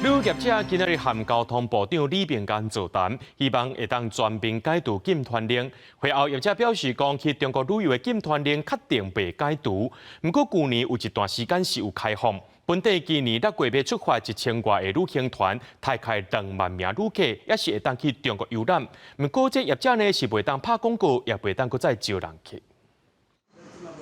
旅游业者今日和交通部长李秉干座谈，希望会当全面解除禁团令。会后业者表示，讲去中国旅游的禁团令确定被解除，不过去年有一段时间是有开放。本地今年6月要出发1000多的旅行团，大概2万名旅客，也是会当去中国游览。不过这业者呢是袂当拍广告，也袂当搁再招人去。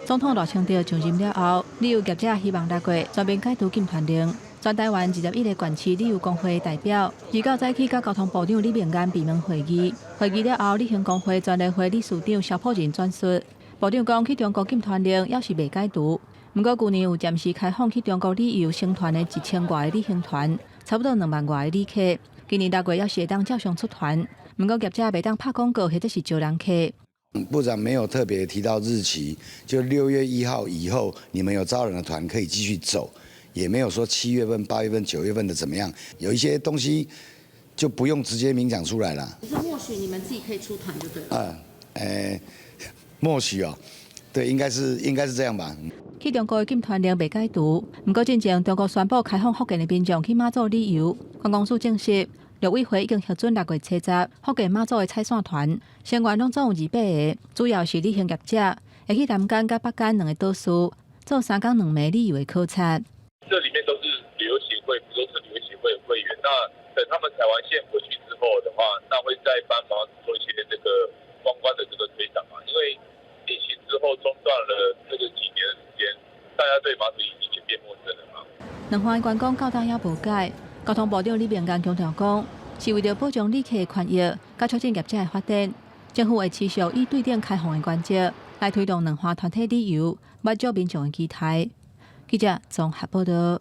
总统罗清德上任了后，旅游业者希望6月全面解除禁团令。全台湾21个县市旅游工会代表29早起甲交通部长李秉干闭门会议。会议了后，旅行工会全联会理事长肖朴仁转述，部长讲去中国禁团令也是未解除。不过去年有暂时开放去中国旅游成团的1000多个旅行团，差不多2万多个旅客。今年6月也是会当照常出团，不过业者袂当拍广告或者是招人客。部长没有特别提到日期，就6月1号以后，你们有招人的团可以继续走，也没有说7月份、8月份、9月份的怎么样。有一些东西就不用直接明讲出来了。只是默许你们自己可以出团就对了。默许哦，对，应该是这样吧。去中国的禁团令被解除，不过之前中国宣布开放福建的民众去马祖旅游，观光署证实。陆委会已经核准6月初10福建马祖的采线团，成员拢总有200个，主要是旅行业者，会去南竿甲北竿2个岛屿做3天2夜旅游的考察。这里面都是旅游协会、福州市旅游协会的会员。那等他们采完线回去之后的话，那会再帮忙做一些这个观光的这个推广嘛。因为疫情之后中断了这个几年的时间，大家对马祖已经变陌生了嘛。两方的员工到今也无解。交通部长李秉干强调讲，是为了保障旅客的权益，甲促进业者的发展，政府会持续以对等开放的原则来推动两岸团体旅游，满足民众的期待。记者综合报道。